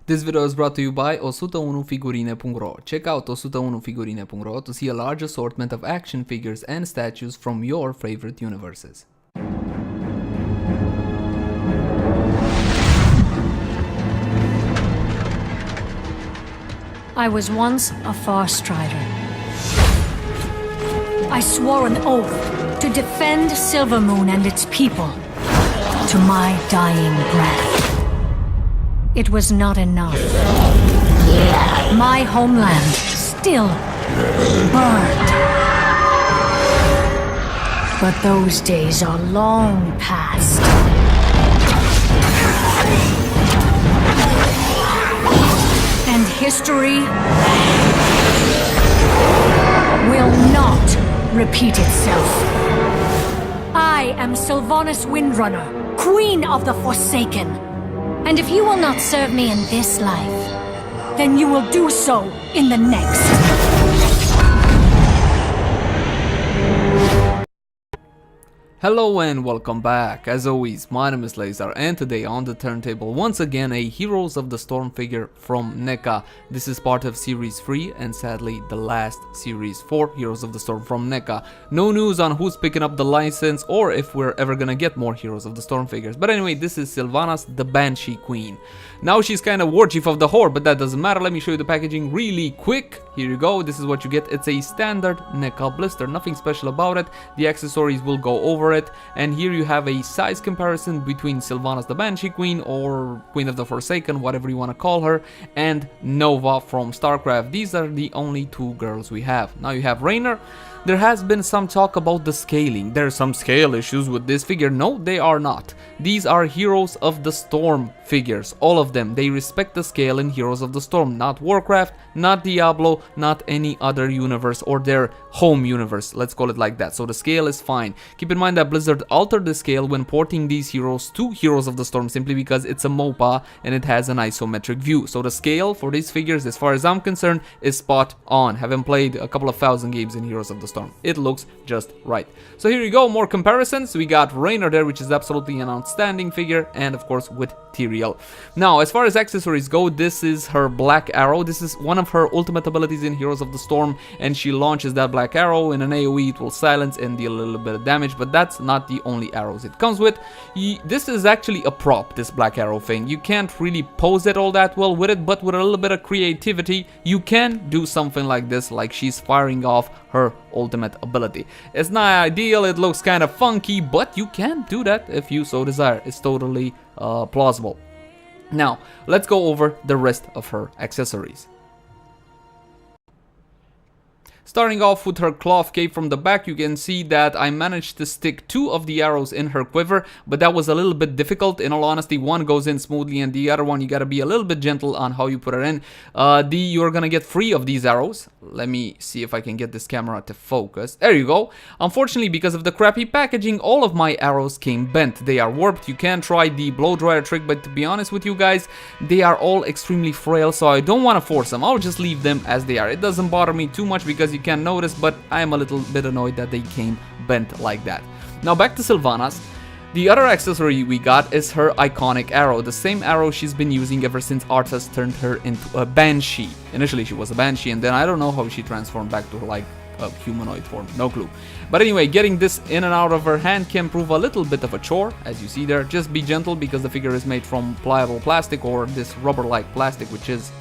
This video is brought to you by 101figurine.ro. Check out 101figurine.ro to see a large assortment of action figures and statues from your favorite universes. I was once a far strider. I swore an oath to defend Silvermoon and its people to my dying breath. It was not enough. My homeland still burned. But those days are long past. And history will not repeat itself. I am Sylvanas Windrunner, Queen of the Forsaken. And if you will not serve me in this life, then you will do so in the next. Hello and welcome back. As always, my name is Laser, and today on the turntable once again a Heroes of the Storm figure from Neca. This is part of Series 3 and sadly the last Series 4 Heroes of the Storm from Neca. No news on who's picking up the license or if we're ever gonna get more Heroes of the Storm figures. But anyway, this is Sylvanas, the Banshee Queen. Now she's kind of war chief of the Horde, but that doesn't matter. Let me show you the packaging really quick. Here you go. This is what you get. It's a standard Neca blister. Nothing special about it. The accessories will go over it. And here you have a size comparison between Sylvanas the Banshee Queen, or Queen of the Forsaken, whatever you want to call her, and Nova from StarCraft. These are the only two girls we have. Now you have Raynor. There has been some talk about the scaling. There's some scale issues with this figure. No, they are not. These are Heroes of the Storm figures. All of them. They respect the scale in Heroes of the Storm. Not Warcraft, not Diablo, not any other universe or their home universe. Let's call it like that. So the scale is fine. Keep in mind that Blizzard altered the scale when porting these heroes to Heroes of the Storm simply because it's a MOPA and it has an isometric view. So the scale for these figures, as far as I'm concerned, is spot on. Having played a couple of thousand games in Heroes of the Storm, it looks just right. So here you go, more comparisons. We got Raynor there, which is absolutely an outstanding figure, and of course with Tyrael. Now, as far as accessories go, this is her black arrow. This is one of her ultimate abilities in Heroes of the Storm, and she launches that black arrow. In an AoE, it will silence and deal a little bit of damage, but that's not the only arrows it comes with. This is actually a prop, this black arrow thing. You can't really pose it all that well with it, but with a little bit of creativity, you can do something like this, like she's firing off her ultimate ability. It's not ideal, it looks kind of funky, but you can do that if you so desire. It's totally plausible. Now, let's go over the rest of her accessories. Starting off with her cloth cape from the back, you can see that I managed to stick 2 of the arrows in her quiver, but that was a little bit difficult. In all honesty, one goes in smoothly and the other one you gotta be a little bit gentle on how you put it in. You're gonna get 3 of these arrows. Let me see if I can get this camera to focus. There you go. Unfortunately, because of the crappy packaging, all of my arrows came bent. They are warped. You can try the blow dryer trick, but to be honest with you guys, they are all extremely frail, so I don't want to force them. I'll just leave them as they are. It doesn't bother me too much because you can notice, but I am a little bit annoyed that they came bent like that. Now back to Sylvanas. The other accessory we got is her iconic arrow, the same arrow she's been using ever since Arthas turned her into a Banshee. Initially she was a Banshee, and then I don't know how she transformed back to like a humanoid form, no clue. But anyway, getting this in and out of her hand can prove a little bit of a chore, as you see there. Just be gentle because the figure is made from pliable plastic, or this rubber-like plastic, which is,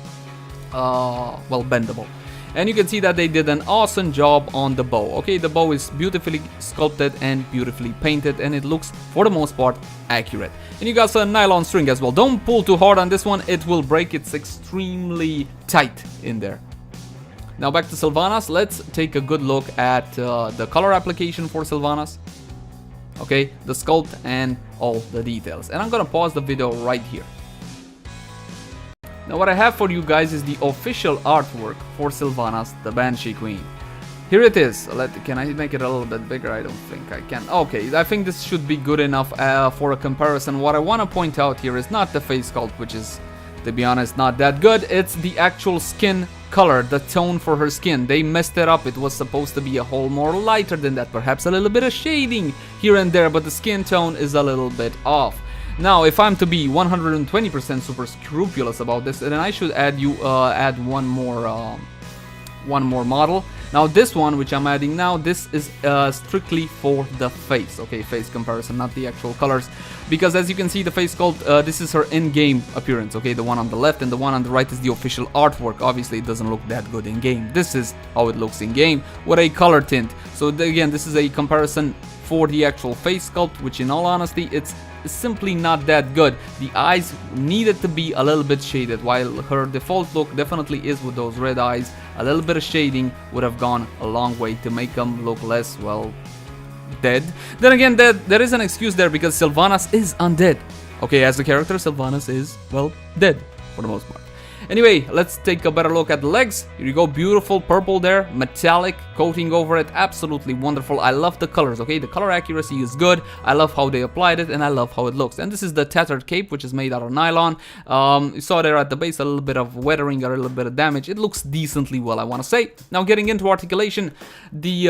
well, bendable. And you can see that they did an awesome job on the bow. Okay, the bow is beautifully sculpted and beautifully painted, and it looks, for the most part, accurate. And you got some nylon string as well. Don't pull too hard on this one, it will break. It's extremely tight in there. Now back to Sylvanas. Let's take a good look at the color application for Sylvanas. Okay, the sculpt and all the details. And I'm gonna pause the video right here. Now what I have for you guys is the official artwork for Sylvanas, the Banshee Queen. Here it is. Can I make it a little bit bigger? I don't think I can. Okay, I think this should be good enough for a comparison. What I want to point out here is not the face sculpt, which is, to be honest, not that good. It's the actual skin color, the tone for her skin. They messed it up. It was supposed to be a whole more lighter than that. Perhaps a little bit of shading here and there, but the skin tone is a little bit off. Now, if I'm to be 120% super scrupulous about this, then I should add one more model. Now this one, which I'm adding now, this is strictly for the face, okay, face comparison, not the actual colors, because as you can see, the face sculpt, this is her in-game appearance, okay, the one on the left and the one on the right is the official artwork. Obviously, it doesn't look that good in-game. This is how it looks in-game with a color tint. So again, this is a comparison for the actual face sculpt, which in all honesty, it's simply not that good. The eyes needed to be a little bit shaded, while her default look definitely is with those red eyes. A little bit of shading would have gone a long way to make them look less, well, dead. Then again, there is an excuse there because Sylvanas is undead. Okay, as a character, Sylvanas is, well, dead for the most part. Anyway, let's take a better look at the legs. Here you go, beautiful purple there, metallic coating over it, absolutely wonderful. I love the colors, okay, the color accuracy is good. I love how they applied it and I love how it looks. And this is the tattered cape, which is made out of nylon. You saw there at the base a little bit of weathering, a little bit of damage. It looks decently well, I want to say. Now getting into articulation, the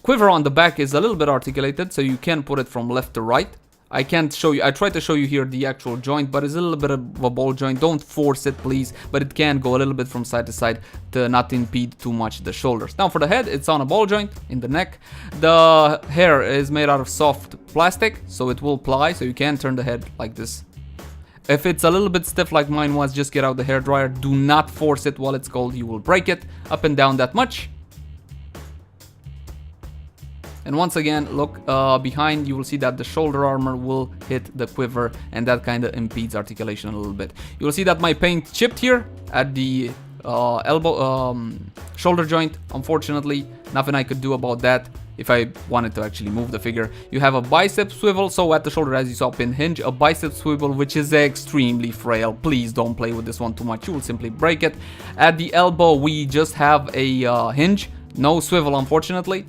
quiver on the back is a little bit articulated, so you can put it from left to right. I can't show you, I tried to show you here the actual joint, but it's a little bit of a ball joint. Don't force it, please, but it can go a little bit from side to side to not impede too much the shoulders. Now for the head, it's on a ball joint in the neck. The hair is made out of soft plastic, so it will ply, so you can turn the head like this. If it's a little bit stiff like mine was, just get out the hair dryer. Do not force it while it's cold, you will break it. Up and down that much. And once again, look behind, you will see that the shoulder armor will hit the quiver, and that kind of impedes articulation a little bit. You will see that my paint chipped here at the shoulder joint. Unfortunately, nothing I could do about that if I wanted to actually move the figure. You have a bicep swivel, so at the shoulder, as you saw, pin hinge, a bicep swivel, which is extremely frail. Please don't play with this one too much, you will simply break it. At the elbow, we just have a hinge, no swivel, unfortunately.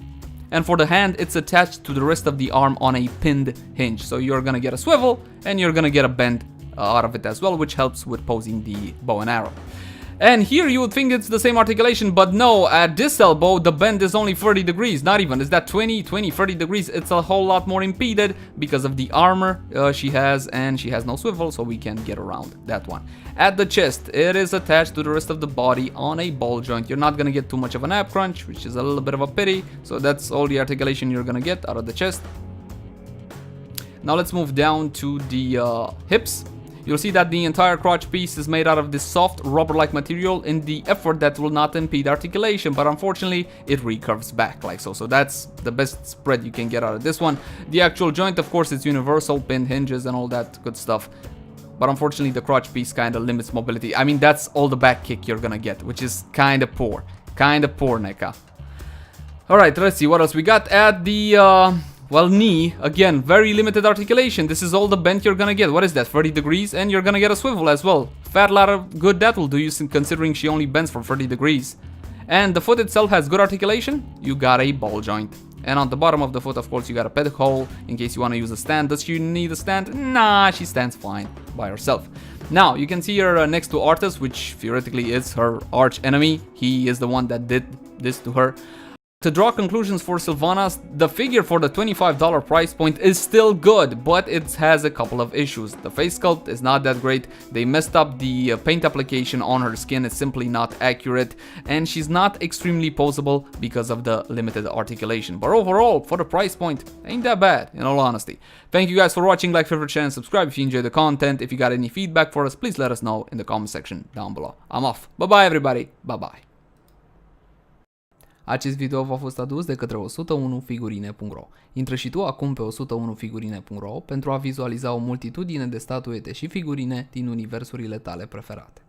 And for the hand, it's attached to the rest of the arm on a pinned hinge. So you're gonna get a swivel and you're gonna get a bend out of it as well, which helps with posing the bow and arrow. And here you would think it's the same articulation, but no, at this elbow, the bend is only 30 degrees, not even. Is that 20, 30 degrees? It's a whole lot more impeded because of the armor she has, and she has no swivel, so we can get around that one. At the chest, it is attached to the rest of the body on a ball joint. You're not gonna get too much of an ab crunch, which is a little bit of a pity, so that's all the articulation you're gonna get out of the chest. Now let's move down to the hips. You'll see that the entire crotch piece is made out of this soft rubber-like material in the effort that will not impede articulation, but unfortunately it recurves back like so. So that's the best spread you can get out of this one. The actual joint, of course, it's universal, pinned hinges and all that good stuff. But unfortunately the crotch piece kind of limits mobility. I mean, that's all the back kick you're gonna get, which is kind of poor. Kind of poor, Neca. Alright, let's see what else we got at the... well, knee, again, very limited articulation. This is all the bend you're gonna get. What is that, 30 degrees? And you're gonna get a swivel as well. Fat lot of good that will do you, considering she only bends for 30 degrees. And the foot itself has good articulation. You got a ball joint. And on the bottom of the foot, of course, you got a ped hole in case you want to use a stand. Does she need a stand? Nah, she stands fine by herself. Now, you can see her next to Artus, which theoretically is her arch enemy. He is the one that did this to her. To draw conclusions for Sylvanas, the figure for the $25 price point is still good, but it has a couple of issues. The face sculpt is not that great, they messed up the paint application on her skin, it's simply not accurate, and she's not extremely poseable because of the limited articulation. But overall, for the price point, ain't that bad, in all honesty. Thank you guys for watching, like, favorite, share, and subscribe if you enjoyed the content. If you got any feedback for us, please let us know in the comment section down below. I'm off. Bye-bye, everybody. Bye-bye. Acest video v-a fost adus de către 101figurine.ro. Intră și tu acum pe 101figurine.ro pentru a vizualiza o multitudine de statuete și figurine din universurile tale preferate.